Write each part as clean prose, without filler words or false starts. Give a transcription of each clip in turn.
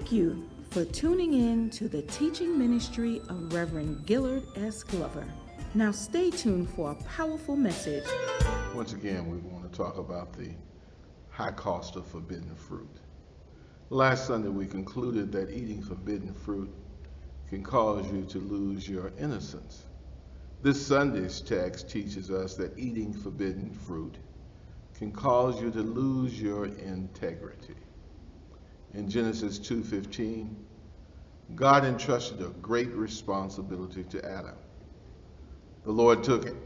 Thank you for tuning in to the teaching ministry of Reverend Gillard S. Glover. Now stay tuned for a powerful message. Once again, we want to talk about the high cost of forbidden fruit. Last Sunday, we concluded that eating forbidden fruit can cause you to lose your innocence. This Sunday's text teaches us that eating forbidden fruit can cause you to lose your integrity. In Genesis 2:15, God entrusted a great responsibility to Adam. The Lord took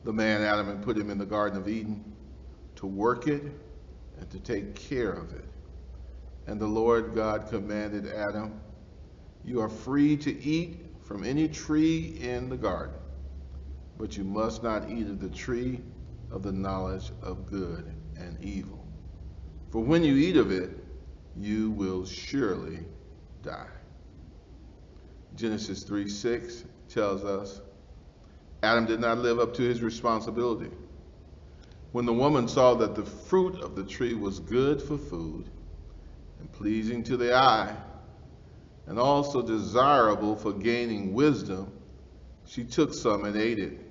the man Adam and put him in the Garden of Eden to work it and to take care of it. And the Lord God commanded Adam, "You are free to eat from any tree in the garden, but you must not eat of the tree of the knowledge of good and evil. For when you eat of it, you will surely die." Genesis 3:6 tells us Adam did not live up to his responsibility. When the woman saw that the fruit of the tree was good for food and pleasing to the eye, and also desirable for gaining wisdom, she took some and ate it.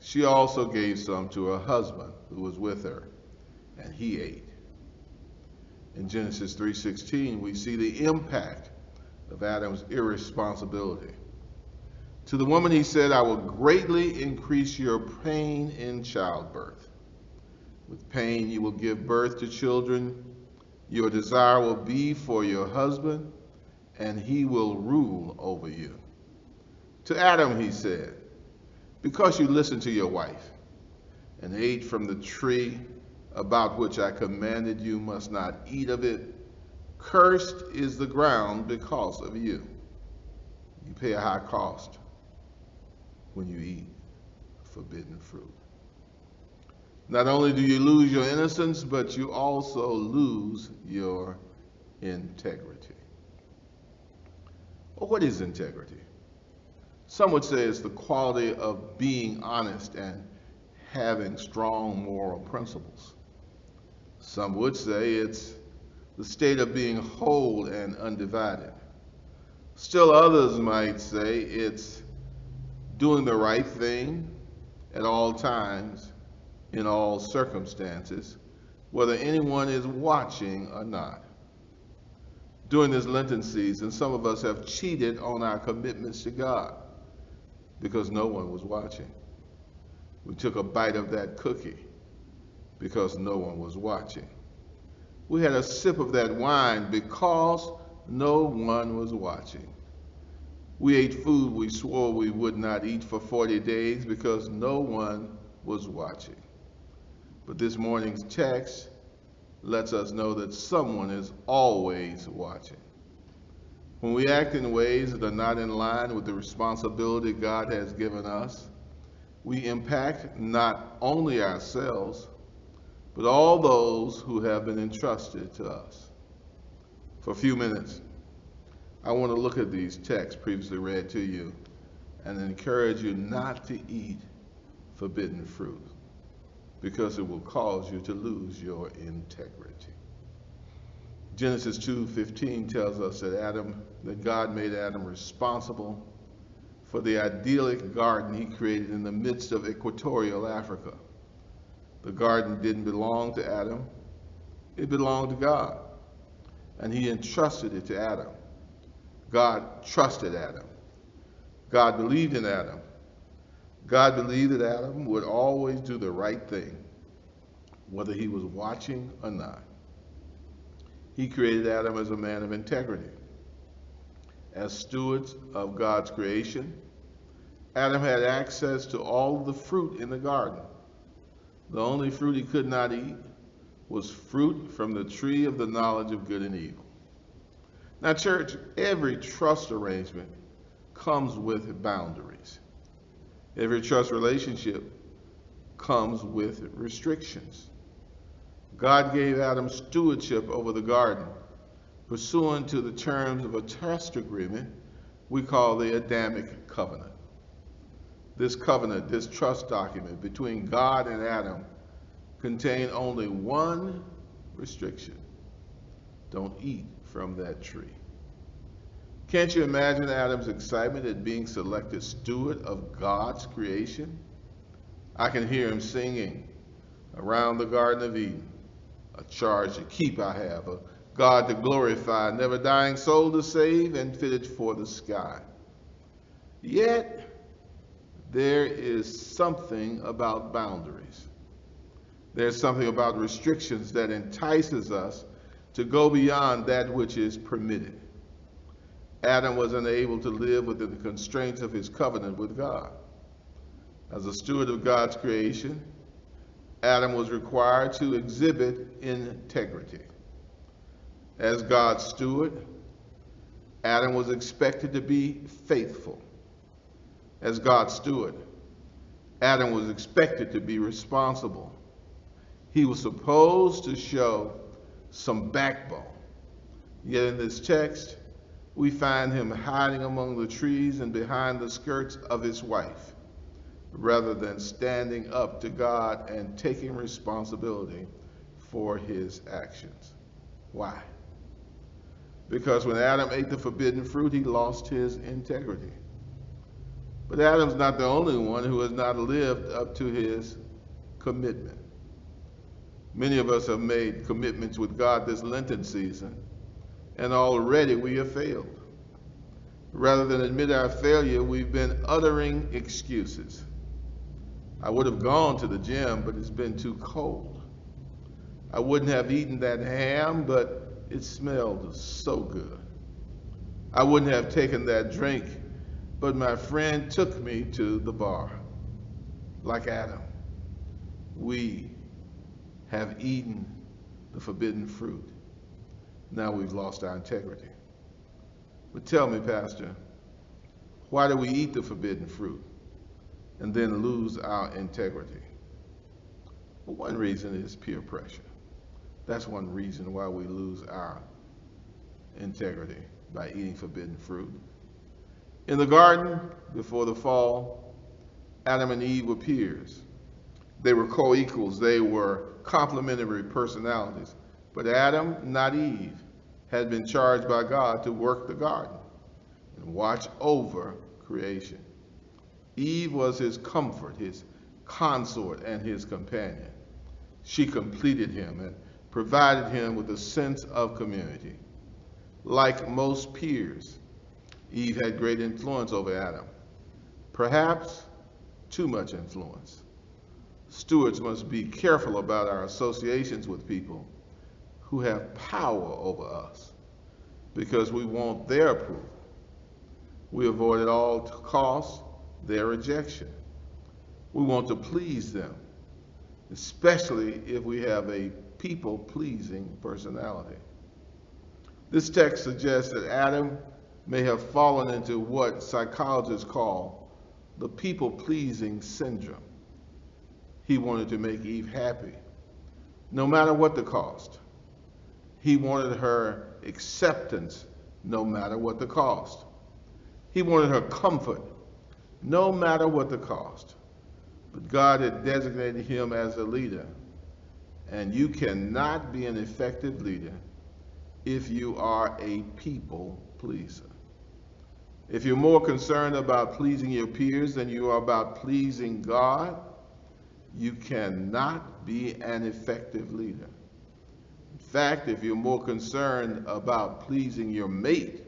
She also gave some to her husband who was with her, and he ate. In Genesis 3:16, we see the impact of Adam's irresponsibility. To the woman he said, "I will greatly increase your pain in childbirth. With pain you will give birth to children. Your desire will be for your husband, and he will rule over you." To Adam he said, "Because you listened to your wife and ate from the tree about which I commanded you must not eat of it, cursed is the ground because of you." You pay a high cost when you eat forbidden fruit. Not only do you lose your innocence, but you also lose your integrity. Well, what is integrity? Some would say it's the quality of being honest and having strong moral principles. Some would say it's the state of being whole and undivided. Still others might say it's doing the right thing at all times, in all circumstances, whether anyone is watching or not. During this Lenten season, some of us have cheated on our commitments to God because no one was watching. We took a bite of that cookie because no one was watching. We had a sip of that wine because no one was watching. We ate food we swore we would not eat for 40 days because no one was watching. But this morning's text lets us know that someone is always watching. When we act in ways that are not in line with the responsibility God has given us, we impact not only ourselves, but all those who have been entrusted to us. For a few minutes, I want to look at these texts previously read to you and encourage you not to eat forbidden fruit because it will cause you to lose your integrity. Genesis 2:15 tells us that God made Adam responsible for the idyllic garden he created in the midst of equatorial Africa. The garden didn't belong to Adam, it belonged to God, and he entrusted it to Adam. God trusted Adam. God believed in Adam. God believed that Adam would always do the right thing, whether he was watching or not. He created Adam as a man of integrity. As stewards of God's creation, Adam had access to all of the fruit in the garden. The only fruit he could not eat was fruit from the tree of the knowledge of good and evil. Now, church, every trust arrangement comes with boundaries. Every trust relationship comes with restrictions. God gave Adam stewardship over the garden, pursuant to the terms of a trust agreement we call the Adamic covenant. This covenant, this trust document between God and Adam, contained only one restriction. don't eat from that tree. Can't you imagine Adam's excitement at being selected steward of God's creation? I can hear him singing around the Garden of Eden. A charge to keep I have, a God to glorify, never dying soul to save, and fitted for the sky. Yet, there is something about boundaries. There's something about restrictions that entices us to go beyond that which is permitted. Adam was unable to live within the constraints of his covenant with God. As a steward of God's creation, Adam was required to exhibit integrity. As God's steward, Adam was expected to be faithful. As God's steward, Adam was expected to be responsible. He was supposed to show some backbone. Yet in this text, we find him hiding among the trees and behind the skirts of his wife, rather than standing up to God and taking responsibility for his actions. Why? Because when Adam ate the forbidden fruit, he lost his integrity. But Adam's not the only one who has not lived up to his commitment. Many of us have made commitments with God this Lenten season, and already we have failed. Rather than admit our failure, we've been uttering excuses. I would have gone to the gym, but it's been too cold. I wouldn't have eaten that ham, but it smelled so good. I wouldn't have taken that drink, but my friend took me to the bar. Like Adam, we have eaten the forbidden fruit. Now we've lost our integrity. But tell me, Pastor, why do we eat the forbidden fruit and then lose our integrity? Well, one reason is peer pressure. That's one reason why we lose our integrity by eating forbidden fruit. In the garden, before the fall, Adam and Eve were peers. They were co-equals. They were complementary personalities. But Adam, not Eve, had been charged by God to work the garden and watch over creation. Eve was his comfort, his consort, and his companion. She completed him and provided him with a sense of community. Like most peers, Eve had great influence over Adam, perhaps too much influence. Stewards must be careful about our associations with people who have power over us because we want their approval. We avoid at all costs their rejection. We want to please them, especially if we have a people-pleasing personality. This text suggests that Adam may have fallen into what psychologists call the people-pleasing syndrome. He wanted to make Eve happy, no matter what the cost. He wanted her acceptance, no matter what the cost. He wanted her comfort, no matter what the cost. But God had designated him as a leader, and you cannot be an effective leader if you are a people pleaser. If you're more concerned about pleasing your peers than you are about pleasing God, you cannot be an effective leader. In fact, if you're more concerned about pleasing your mate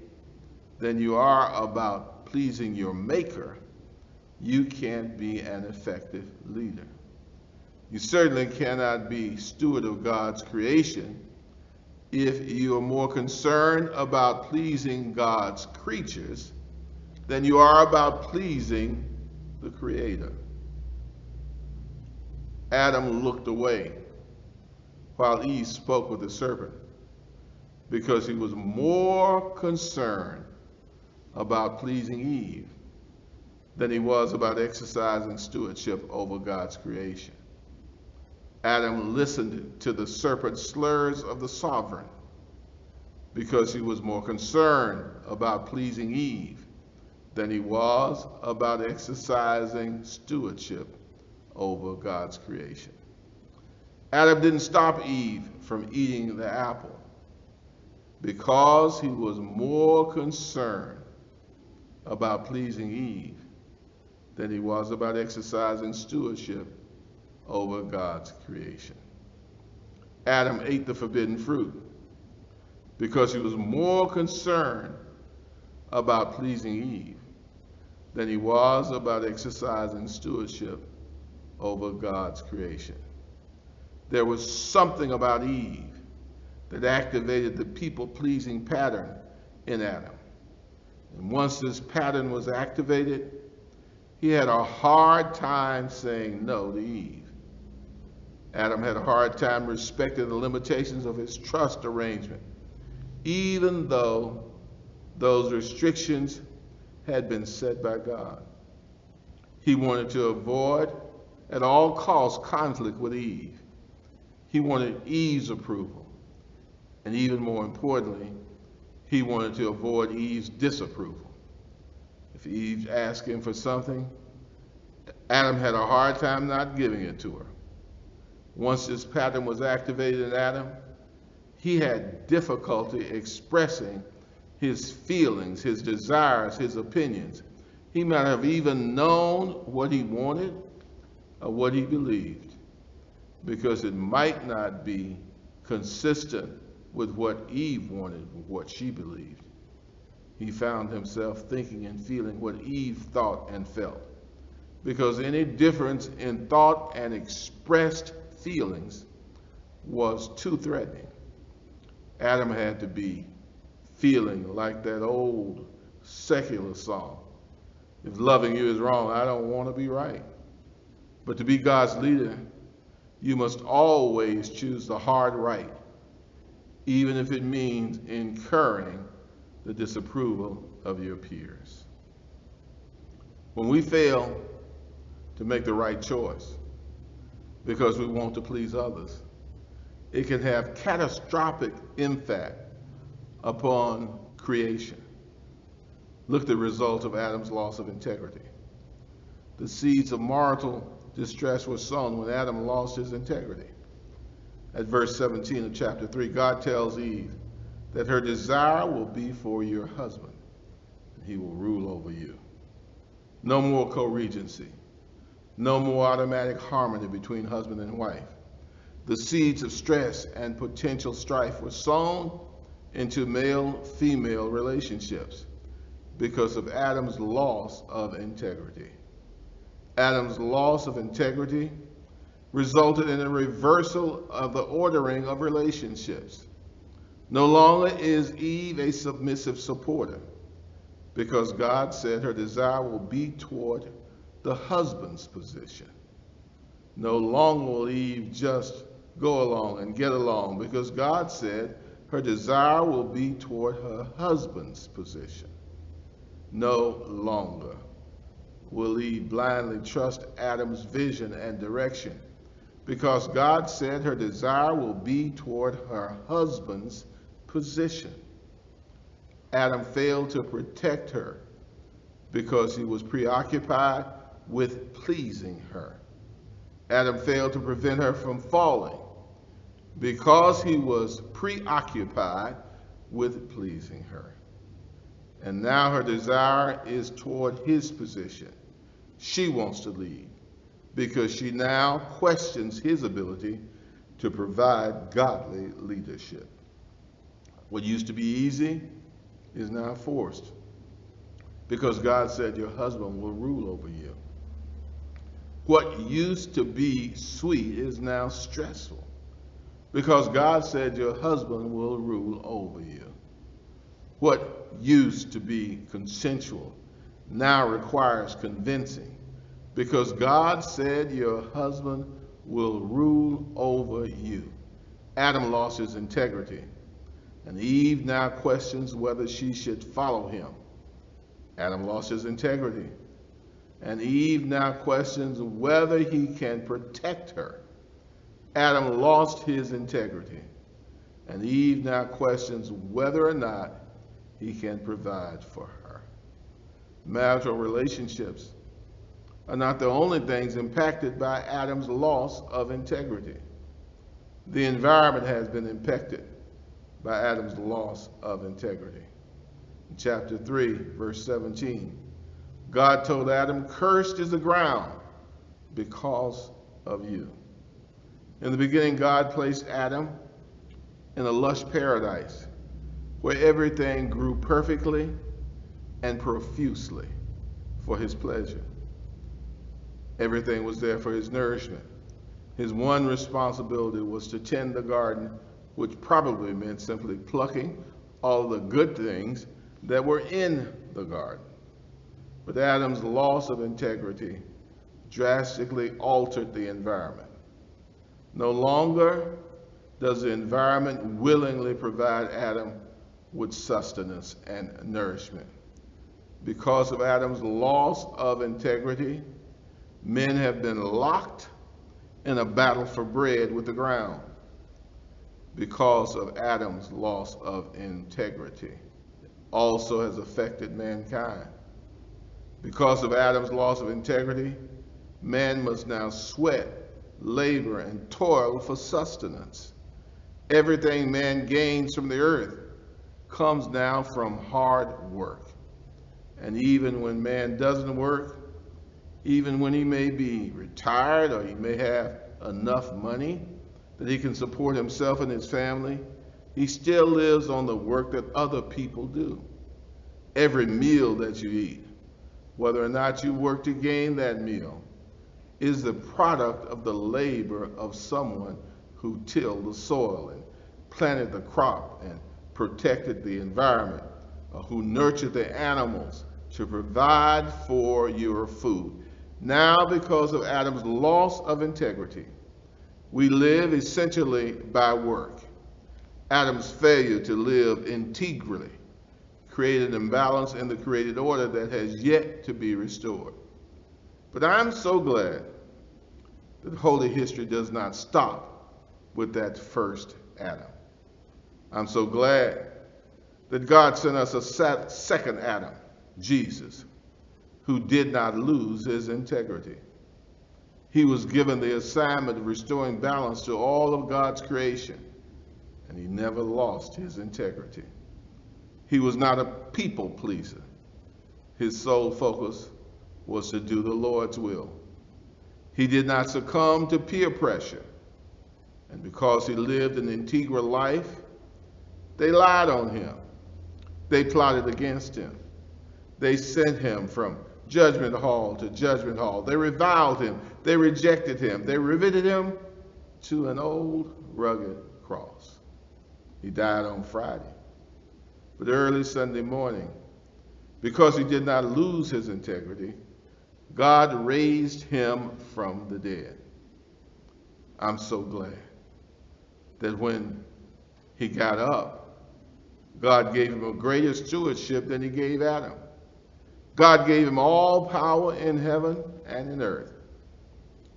than you are about pleasing your maker, you can't be an effective leader. You certainly cannot be steward of God's creation if you are more concerned about pleasing God's creatures than you are about pleasing the Creator. Adam looked away while Eve spoke with the serpent because he was more concerned about pleasing Eve than he was about exercising stewardship over God's creation. Adam listened to the serpent's slurs of the sovereign because he was more concerned about pleasing Eve than he was about exercising stewardship over God's creation. Adam didn't stop Eve from eating the apple. because he was more concerned about pleasing Eve than he was about exercising stewardship over God's creation. Adam ate the forbidden fruit because he was more concerned about pleasing Eve than he was about exercising stewardship over God's creation. There was something about Eve that activated the people-pleasing pattern in Adam. And once this pattern was activated, he had a hard time saying no to Eve. Adam had a hard time respecting the limitations of his trust arrangement, even though those restrictions had been set by God. He wanted to avoid at all costs conflict with Eve. He wanted Eve's approval. And even more importantly, he wanted to avoid Eve's disapproval. If Eve asked him for something, Adam had a hard time not giving it to her. Once this pattern was activated in Adam, he had difficulty expressing his feelings, his desires, his opinions. He might have even known what he wanted or what he believed, because it might not be consistent with what Eve wanted, what she believed. He found himself thinking and feeling what Eve thought and felt, because any difference in thought and expressed feelings was too threatening. Adam had to be feeling like that old secular song. If loving you is wrong, I don't want to be right. But to be God's leader, you must always choose the hard right, even if it means incurring the disapproval of your peers. When we fail to make the right choice because we want to please others, it can have catastrophic impact upon creation. Look at the result of Adam's loss of integrity. The seeds of marital distress were sown when Adam lost his integrity. At verse 17 of chapter 3, God tells Eve that her desire will be for your husband, and he will rule over you. No more co-regency. No more automatic harmony between husband and wife. The seeds of stress and potential strife were sown into male-female relationships because of Adam's loss of integrity. Adam's loss of integrity resulted in a reversal of the ordering of relationships. No longer is Eve a submissive supporter, because God said her desire will be toward the husband's position. No longer will Eve just go along and get along, because God said her desire will be toward her husband's position. No longer will Eve blindly trust Adam's vision and direction, because God said her desire will be toward her husband's position. Adam failed to protect her because he was preoccupied with pleasing her. Adam failed to prevent her from falling because he was preoccupied with pleasing her. And now her desire is toward his position. She wants to lead because she now questions his ability to provide godly leadership. What used to be easy is now forced, because God said your husband will rule over you. What used to be sweet is now stressful, because God said your husband will rule over you. What used to be consensual now requires convincing, because God said your husband will rule over you. Adam lost his integrity, and Eve now questions whether she should follow him. Adam lost his integrity, and Eve now questions whether he can protect her. Adam lost his integrity, and Eve now questions whether or not he can provide for her. Marital relationships are not the only things impacted by Adam's loss of integrity. The environment has been impacted by Adam's loss of integrity. In chapter 3, verse 17, God told Adam, "Cursed is the ground because of you." In the beginning, God placed Adam in a lush paradise where everything grew perfectly and profusely for his pleasure. Everything was there for his nourishment. His one responsibility was to tend the garden, which probably meant simply plucking all the good things that were in the garden. But Adam's loss of integrity drastically altered the environment. No longer does the environment willingly provide Adam with sustenance and nourishment. Because of Adam's loss of integrity, men have been locked in a battle for bread with the ground. Because of Adam's loss of integrity, also has affected mankind. Because of Adam's loss of integrity, man must now sweat, labor, and toil for sustenance. Everything man gains from the earth comes now from hard work. And even when man doesn't work, even when he may be retired or he may have enough money that he can support himself and his family, he still lives on the work that other people do. Every meal that you eat, whether or not you work to gain that meal, is the product of the labor of someone who tilled the soil and planted the crop and protected the environment, or who nurtured the animals to provide for your food. Now, because of Adam's loss of integrity, we live essentially by work. Adam's failure to live integrally created an imbalance in the created order that has yet to be restored. But I'm so glad that Holy history does not stop with that first Adam. I'm so glad that God sent us a second Adam, Jesus, who did not lose his integrity. He was given the assignment of restoring balance to all of God's creation, and he never lost his integrity. He was not a people pleaser. His sole focus was to do the Lord's will. He did not succumb to peer pressure, and because he lived an integral life, they lied on him. They plotted against him. They sent him from judgment hall to judgment hall. They reviled him. They rejected him. They riveted him to an old rugged cross. He died on Friday. But early Sunday morning, because he did not lose his integrity, God raised him from the dead. I'm so glad that when he got up, God gave him a greater stewardship than he gave Adam. God gave him all power in heaven and in earth.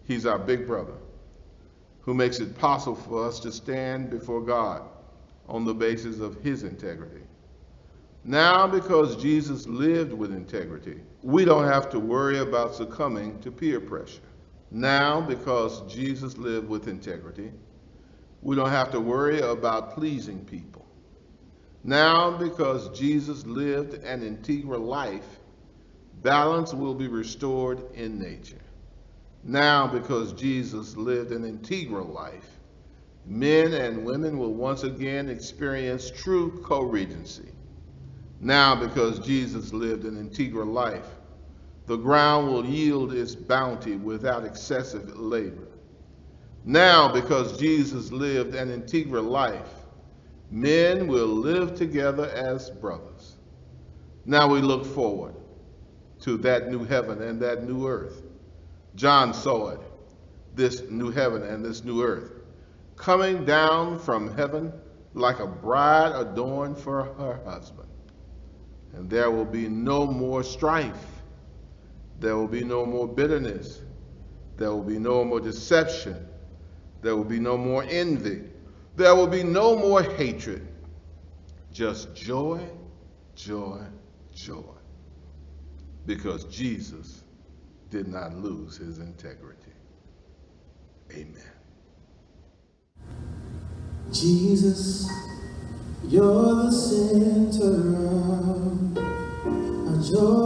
He's our big brother who makes it possible for us to stand before God on the basis of his integrity. Now, because Jesus lived with integrity, we don't have to worry about succumbing to peer pressure. Now, because Jesus lived with integrity, we don't have to worry about pleasing people. Now, because Jesus lived an integral life, balance will be restored in nature. Now, because Jesus lived an integral life, men and women will once again experience true co-regency. Now, because Jesus lived an integral life, the ground will yield its bounty without excessive labor. Now, because Jesus lived an integral life, men will live together as brothers. Now we look forward to that new heaven and that new earth. John saw it, this new heaven and this new earth, coming down from heaven like a bride adorned for her husband. And there will be no more strife. There will be no more bitterness. There will be no more deception. There will be no more envy. There will be no more hatred. Just joy, joy, joy. Because Jesus did not lose his integrity. Amen. Jesus You're the center of my joy.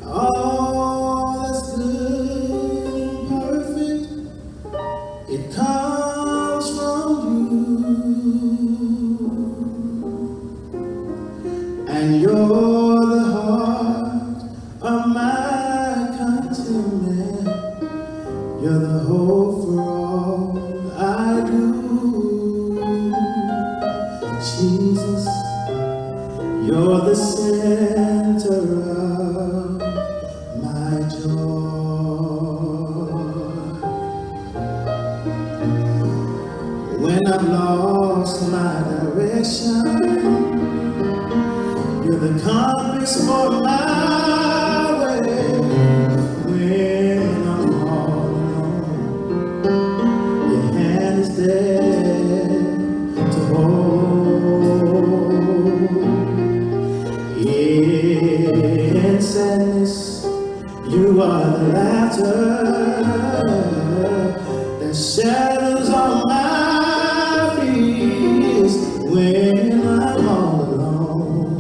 All that's good and perfect, it comes from you. And you're the heart of my contentment. You're the hope for all I do. Jesus, you're the center of my joy. When I've lost my direction, you're the compass for my way. When I'm all alone, your hand is there to hold. In sadness, you are the laughter that shadows all my fears. When I'm all alone,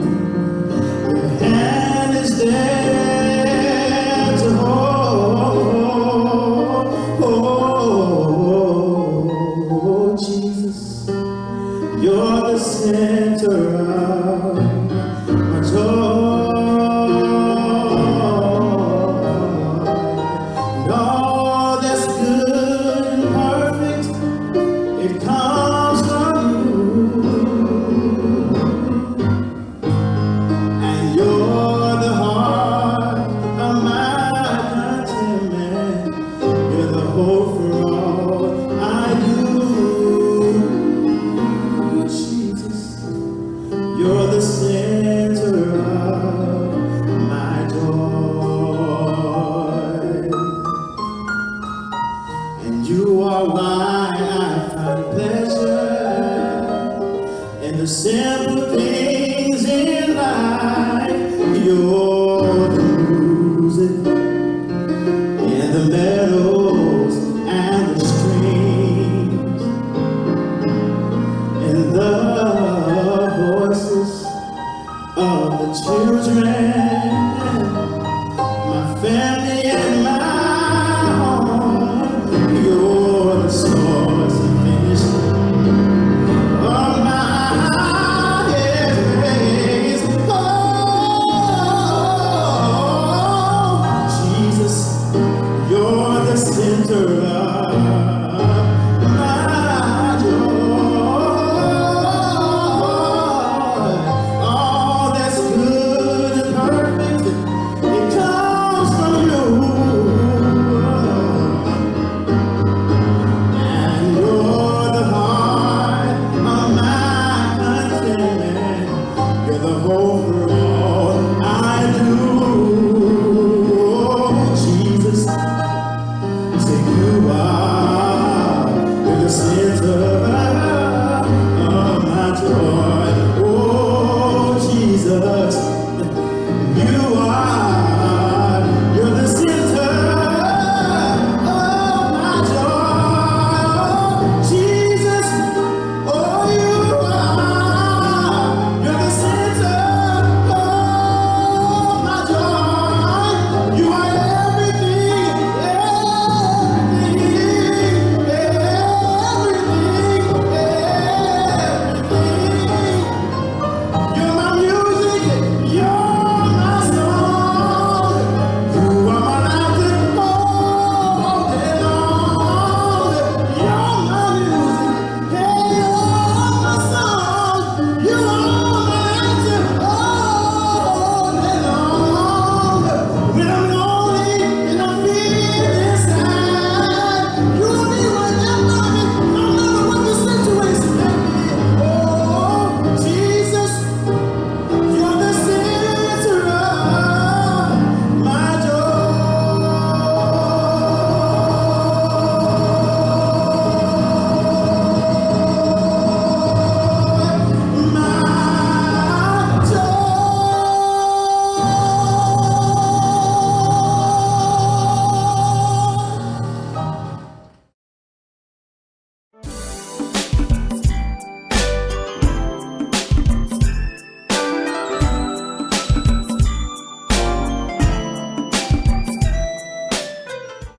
your hand is there to hold. Oh, Jesus, you're the center of my joy. And all that's good and perfect, it comes from you. And you're the heart of my contentment. You're the hope for all I do. Jesus, you're the center of my joy. And you are why I find pleasure in the simple things